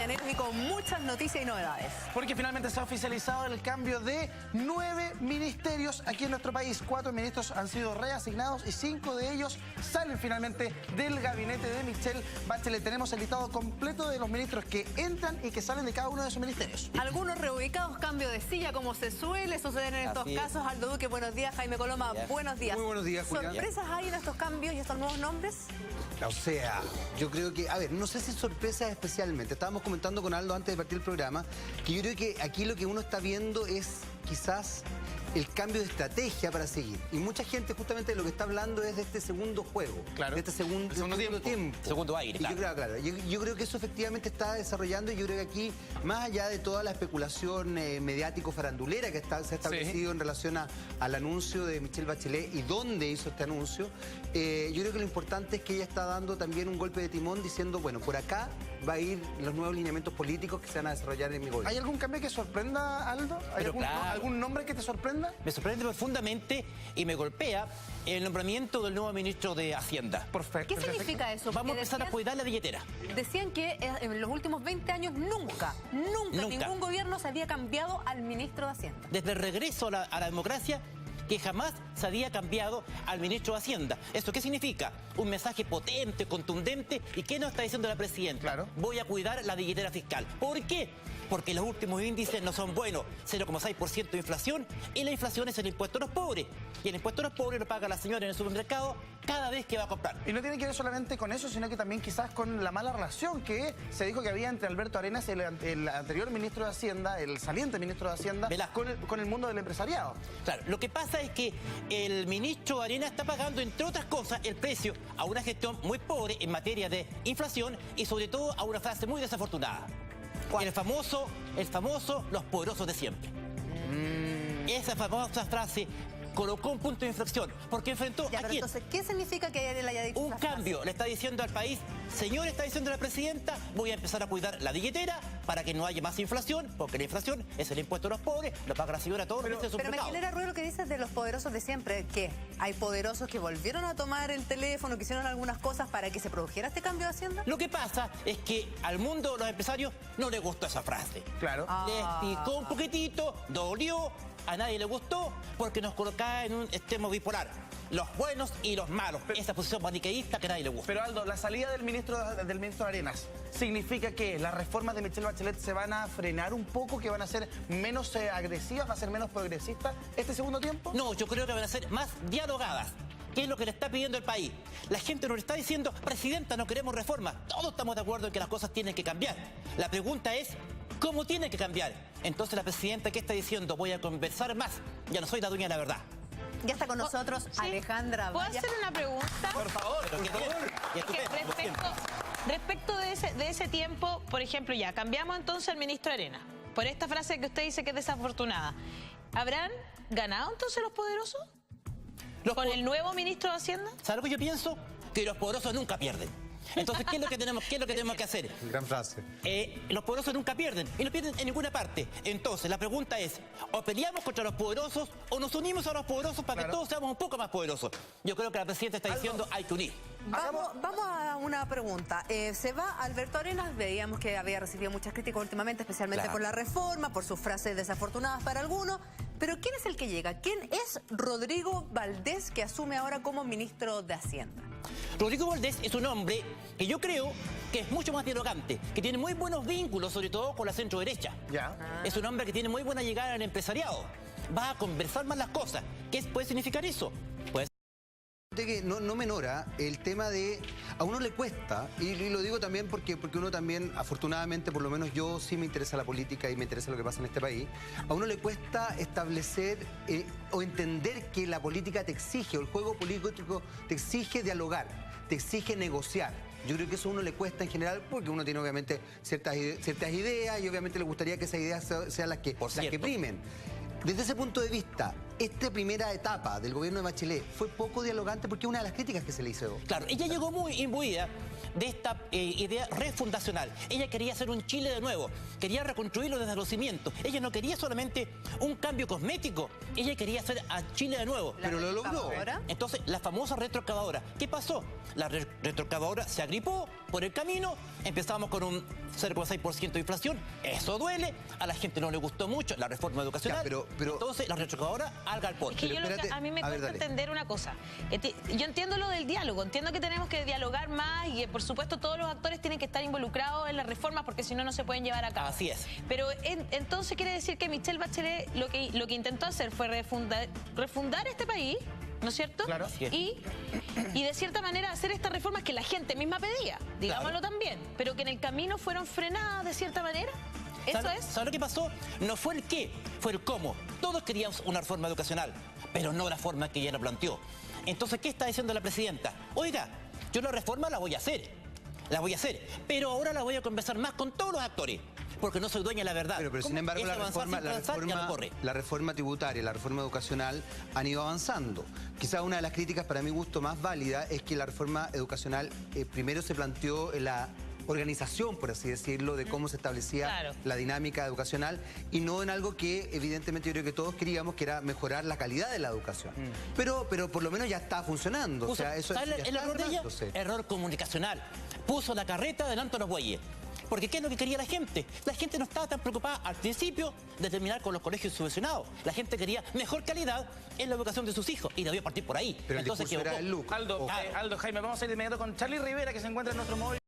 Janet, y con muchas noticias y novedades. Porque finalmente se ha oficializado el cambio de 9 ministerios aquí en nuestro país. 4 ministros han sido reasignados y 5 de ellos salen finalmente del gabinete de Michelle Bachelet. Tenemos el listado completo de los ministros que entran y que salen de cada uno de sus ministerios. Algunos reubicados, cambio de silla, como se suele suceder en estos casos. Aldo Duque, buenos días. Jaime Coloma, buenos días. Muy buenos días, Julián. ¿Sorpresas hay en estos cambios y estos nuevos nombres? O sea, yo creo que, a ver, no sé si sorpresas especialmente. Estábamos comentando con Aldo antes de partir el programa que yo creo que aquí lo que uno está viendo es quizás el cambio de estrategia para seguir. Y mucha gente justamente de lo que está hablando es de este segundo juego, claro, de este segundo tiempo. Segundo aire, claro. Yo creo que eso efectivamente está desarrollando y yo creo que aquí, más allá de toda la especulación mediático-farandulera que se ha establecido en relación al anuncio de Michelle Bachelet y dónde hizo este anuncio, yo creo que lo importante es que ella está dando también un golpe de timón diciendo, bueno, por acá va a ir los nuevos lineamientos políticos que se van a desarrollar en mi gobierno. ¿Hay algún cambio que sorprenda, Aldo? ¿Hay algún nombre que te sorprenda? Me sorprende profundamente y me golpea el nombramiento del nuevo ministro de Hacienda. ¿Qué significa eso? Vamos a empezar a cuidar la billetera. Decían que en los últimos 20 años nunca ningún gobierno se había cambiado al ministro de Hacienda. Desde el regreso a la democracia, que jamás se había cambiado al ministro de Hacienda. ¿Esto qué significa? Un mensaje potente, contundente. ¿Y qué nos está diciendo la presidenta? Claro. Voy a cuidar la billetera fiscal. ¿Por qué? Porque los últimos índices no son buenos. 0,6% de inflación y la inflación es el impuesto a los pobres. Y el impuesto a los pobres lo paga la señora en el supermercado cada vez que va a comprar. Y no tiene que ver solamente con eso, sino que también quizás con la mala relación que se dijo que había entre Alberto Arenas, el anterior ministro de Hacienda, el saliente ministro de Hacienda, con el mundo del empresariado. Claro, lo que pasa es que el ministro Arenas está pagando, entre otras cosas, el precio a una gestión muy pobre en materia de inflación y sobre todo a una frase muy desafortunada. El famoso, los poderosos de siempre. Esa famosa frase colocó un punto de inflexión, porque enfrentó ya, a quién. Entonces, ¿qué significa que él haya dicho un cambio? Le está diciendo al país, señor, está diciendo la presidenta, voy a empezar a cuidar la billetera para que no haya más inflación, porque la inflación es el impuesto a los pobres, lo paga la señora todos los meses de su Pero me genera ruido lo que dices de los poderosos de siempre, que hay poderosos que volvieron a tomar el teléfono, que hicieron algunas cosas para que se produjera este cambio de Hacienda. Lo que pasa es que al mundo de los empresarios no le gustó esa frase. Claro. Le picó un poquitito, dolió, a nadie le gustó, porque nos colocaba en un extremo bipolar. Los buenos y los malos. Esa posición maniqueísta que a nadie le gusta. Pero Aldo, la salida del ministro Arenas significa que las reformas de Michelle Bachelet se van a frenar un poco, que van a ser menos agresivas, va a ser menos progresistas este segundo tiempo. No, yo creo que van a ser más dialogadas. ¿Qué es lo que le está pidiendo el país? La gente nos está diciendo, presidenta, no queremos reformas. Todos estamos de acuerdo en que las cosas tienen que cambiar. La pregunta es, ¿cómo tiene que cambiar? Entonces la presidenta, ¿qué está diciendo? Voy a conversar más. Ya no soy la dueña de la verdad. Ya está con nosotros Alejandra. ¿Puedo hacer una pregunta? Por favor, por favor. Respecto de ese tiempo, por ejemplo, ya cambiamos entonces al ministro Arenas. Por esta frase que usted dice que es desafortunada. ¿Habrán ganado entonces los poderosos? ¿Con el nuevo ministro de Hacienda? ¿Sabe lo que yo pienso? Que los poderosos nunca pierden. Entonces, ¿qué es lo que tenemos que hacer? Gran frase. Los poderosos nunca pierden, y no pierden en ninguna parte. Entonces, la pregunta es, o peleamos contra los poderosos, o nos unimos a los poderosos para que todos seamos un poco más poderosos. Yo creo que la presidenta está diciendo, hay que unir. Vamos a una pregunta. Se va Alberto Arenas, veíamos que había recibido muchas críticas últimamente, especialmente por la reforma, por sus frases desafortunadas para algunos. Pero ¿quién es el que llega? ¿Quién es Rodrigo Valdés, que asume ahora como ministro de Hacienda? Rodrigo Valdés es un hombre que yo creo que es mucho más dialogante, que tiene muy buenos vínculos, sobre todo con la centro-derecha. Es un hombre que tiene muy buena llegada al empresariado. Va a conversar más las cosas. ¿Qué puede significar eso? Que no menora el tema de, a uno le cuesta, y lo digo también porque uno también, afortunadamente, por lo menos yo sí me interesa la política y me interesa lo que pasa en este país, a uno le cuesta establecer o entender que la política te exige, o el juego político te exige dialogar, te exige negociar. Yo creo que eso a uno le cuesta en general porque uno tiene obviamente ciertas ideas y obviamente le gustaría que esas ideas sean las que primen. Desde ese punto de vista, esta primera etapa del gobierno de Bachelet fue poco dialogante porque es una de las críticas que se le hizo. Claro, ella llegó muy imbuida de esta idea refundacional. Ella quería hacer un Chile de nuevo, quería reconstruirlo desde los cimientos. Ella no quería solamente un cambio cosmético, ella quería hacer a Chile de nuevo. Pero lo logró. Entonces, la famosa retroexcavadora. ¿Qué pasó? La retroexcavadora se agripó por el camino, empezamos con un 0,6% de inflación, eso duele, a la gente no le gustó mucho la reforma educacional, pero entonces la retroexcavadora al galpón. Es que a mí me cuesta entender una cosa. Yo entiendo lo del diálogo, entiendo que tenemos que dialogar más y por supuesto todos los actores tienen que estar involucrados en la reforma porque si no, no se pueden llevar a cabo. Así es. Pero entonces quiere decir que Michelle Bachelet lo que intentó hacer fue refundar este país, ¿no es cierto? Claro. Y de cierta manera hacer estas reformas que la gente misma pedía, digámoslo también, pero que en el camino fueron frenadas de cierta manera. ¿Eso es? ¿Sabes lo que pasó? No fue el qué, fue el cómo. Todos queríamos una reforma educacional, pero no la forma que ella la planteó. Entonces, ¿qué está diciendo la presidenta? Oiga, yo la reforma la voy a hacer, pero ahora la voy a conversar más con todos los actores, porque no soy dueña de la verdad. Pero sin embargo, la reforma tributaria, la reforma educacional han ido avanzando. Quizás una de las críticas para mi gusto más válida es que la reforma educacional primero se planteó en la organización, por así decirlo, de cómo se establecía la dinámica educacional y no en algo que evidentemente yo creo que todos queríamos, que era mejorar la calidad de la educación. Pero por lo menos ya está funcionando. O sea, eso el error de ella, error comunicacional. Puso la carreta delante de los bueyes. Porque ¿qué es lo que quería la gente? La gente no estaba tan preocupada al principio de terminar con los colegios subvencionados. La gente quería mejor calidad en la educación de sus hijos y debió partir por ahí. Pero entonces el discurso era el look. Aldo, Jaime, vamos a ir de inmediato con Charlie Rivera, que se encuentra en nuestro móvil.